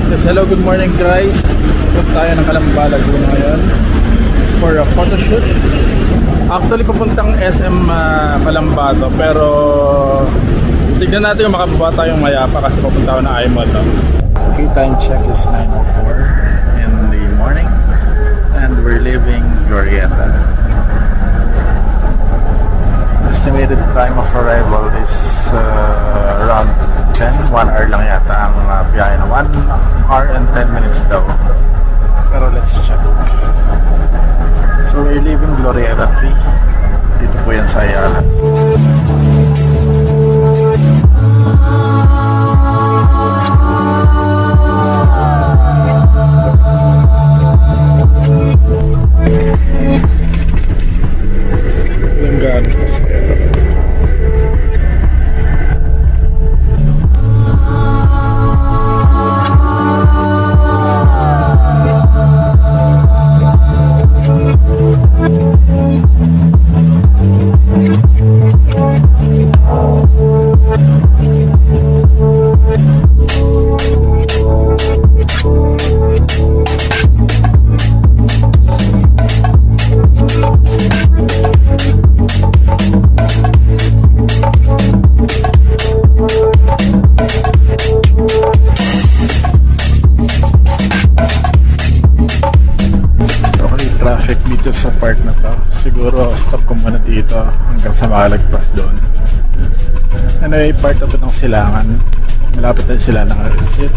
Yes, hello, good morning guys. Punta tayo ng Calamba, Laguna ngayon for a photoshoot. Actually papuntang SM Calamba to, pero tignan natin kung makababa tayong Mayapa kasi papunta ko na iMall no? Okay, time check is 9:04 in the morning and we're leaving Glorieta. Estimated time of arrival is around 1 hour lang yata ang biyahe na 1 hour and 10 minutes daw, pero let's check. So we're leaving Glorieta 3. Dito po yan sa Ayala. Ilang ganos kasi sa part na to. Siguro stop ko muna dito hanggang sa makalagpas doon. Anyway, part na to ng Silangan. Malapit na sila ng exit.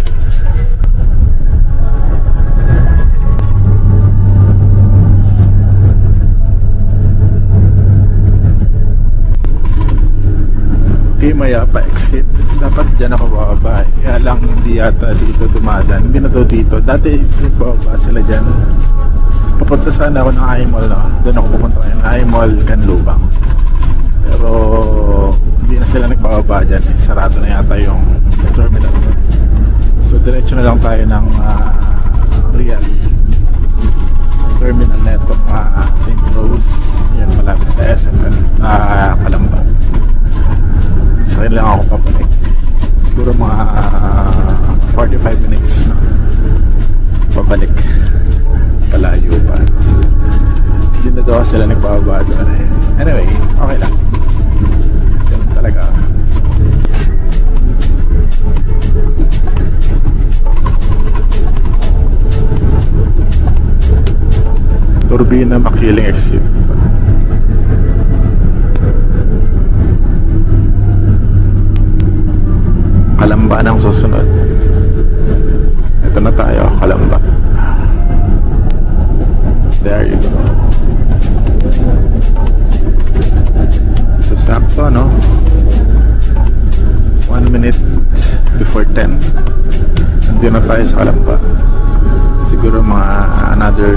Okay, Mayapa exit. Dapat dyan ako bababa. Kaya lang hindi yata dito dumadaan. Hindi na daw dito. Dati bababa sila dyan. Papunta sana ako ng iMall, no? Doon ako pupunta ng iMall, Canlubang. Pero hindi na sila nagbababa dyan. Sarado na yata yung terminal. So diretso na lang tayo ng Real Terminal na ito, St. Rose. Yan, malapit sa SM Calamba. Sa akin lang ako papalik. Siguro mga 45 minutes, no? Pabalik. Palayo pa. Hindi na daw sila nagbababa doon. Anyway, okay lang. Ganun talaga. Turbina Makiling exit. Calamba nang susunod. Ito na tayo, Calamba. There you go. So sakto, no? 1 minute before 10. Nandiyan na tayo sa Calamba. Siguro mga another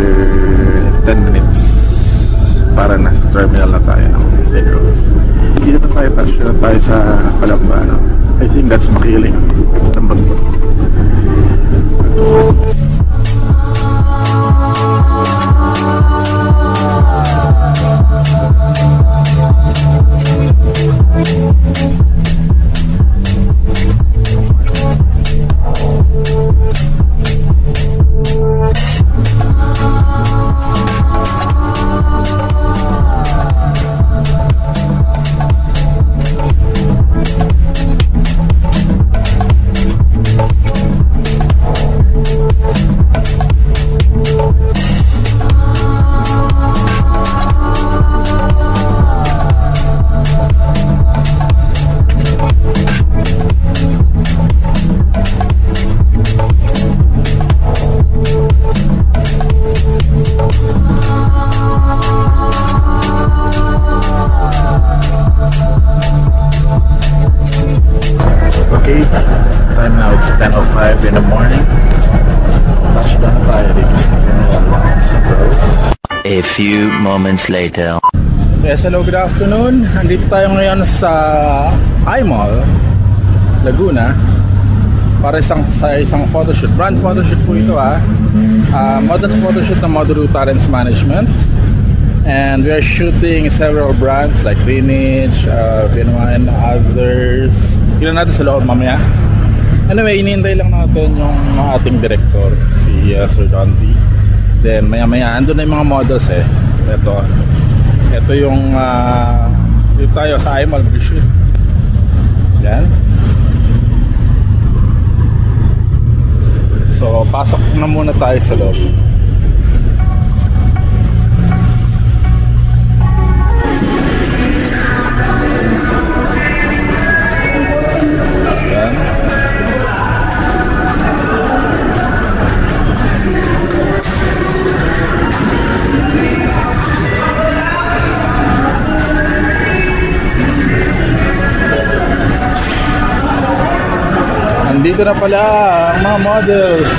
10 minutes para nasa terminal na tayo ng St. Rose. Hindi na tayo touch na tayo sa Calamba, no? I think that's Makiling. Number 2. Time now, it's 10:05 in the morning. Touchdown na tayo dito sa St. Rose. A few moments later. Yes, hello, good afternoon. Andito tayo ngayon sa iMall, Laguna para sa isang photoshoot. Brand photoshoot po ito modern photoshoot ng Modulu Talents Management. And we are shooting several brands like Lineage, Benoit and others. Tignan natin sa loob mamaya. Anyway, inihintay lang natin yung ating director, si Sir Dante. Then maya maya, andun na yung mga models eh. Ito yung dito tayo sa IMAL mag-shoot. Yan. So pasok na muna tayo sa loob. Yan. Andito na pala ang mga models.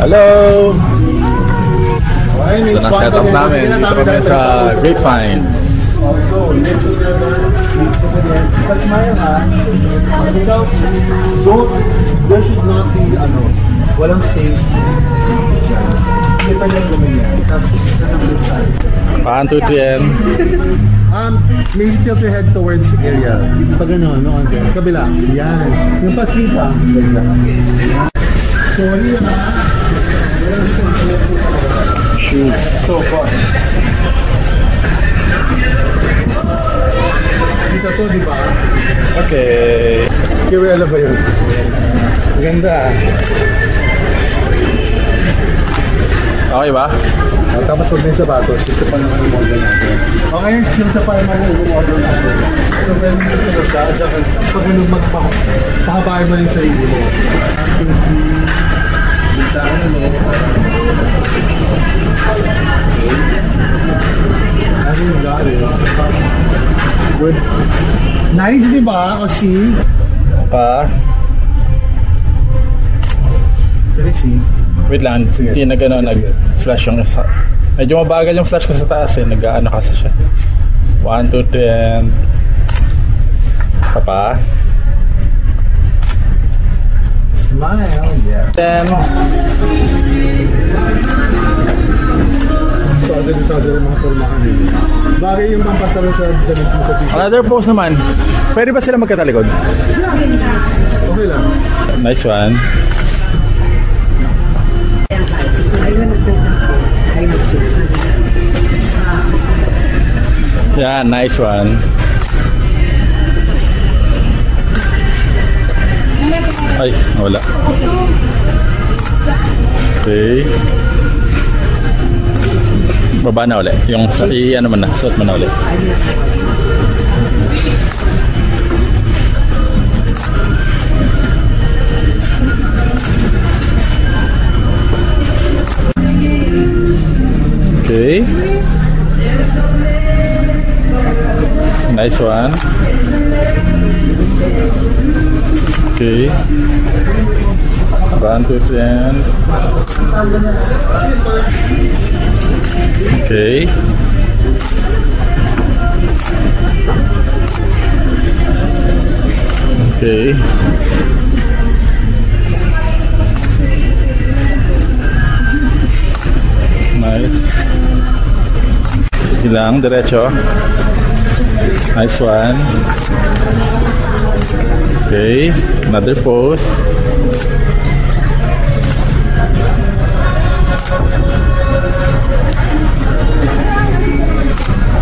Hello! Ito na setup namin. Dito kami sa Grapevine. There should not be, walang space. Kita niyo kami yan. 1, 2, 3, and Maybe tilt your head towards the area. Pag ano, on there. Kabila. Yan. Yung pasita. Sorry ha. shoes. So far. Dito to, di ba? Okay. Kiwela ba yun? Maganda ah. Okay ba? Tapos pag may sapatos, ito pa naman yung model natin. Okay, ito pa naman yung model natin. So, when ito siya, at saka pag ano magpahabahin mo yung sarili mo. Sa ano mo? Ano yung gari? Good. Nice, di ba? O see? Pa. Can you see? Wait lang, hindi na gano'n nag-flash yung isa. Medyo mabagal yung flash ko sa taas eh, nag-ano kasi siya. 1, 2, 3, papa. Smile, yeah. 10. Sa yung mga formahan nila. Bagay yung mga pantalon sa t-shirt. Another pose naman. Pwede ba sila magkatalikod? Yeah. Okay lang. Nice one. Yeah, nice one. Ay, wala. Okay. Baba na ulit. Yung ano mo na, suot mo na ulit. Okay. Nice one. Okay. 1, 2, 3. Okay. Okay. Nice. lang, diretso. Nice one. Okay, another pose.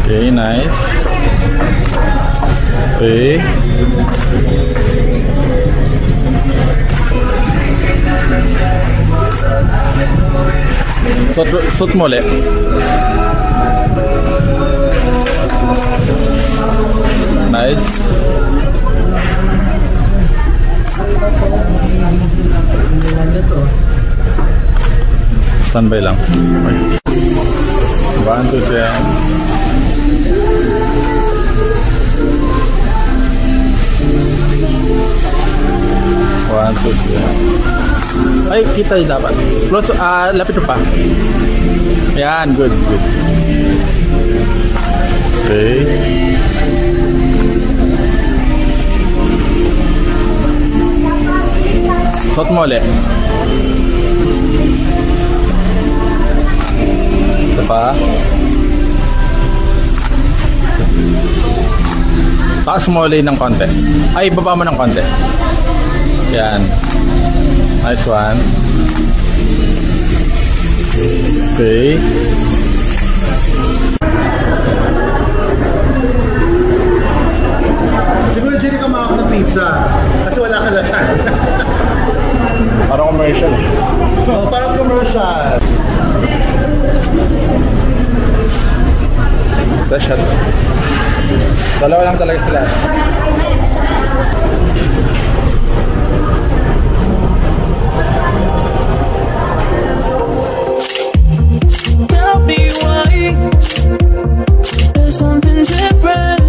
Okay, nice. Okay. Suot mo ulit. Nice. Standby lang. Okay. 1, 2, 3. 1, 2, 3. Ay, kita yung dapat. Close, lapit pa. Yan, good, good. Okay. Suot mo ulit. Ito pa. Taas mo ulit ng konti. Ay, baba mo ng konti. Yan. Nice one. Okay. Siguro dyan ka makakot ng pizza. Kasi wala ka lasan. Parang commercial. Oh, parang commercial. That's shot. Dalawa lang talaga sila. Tell me why there's something different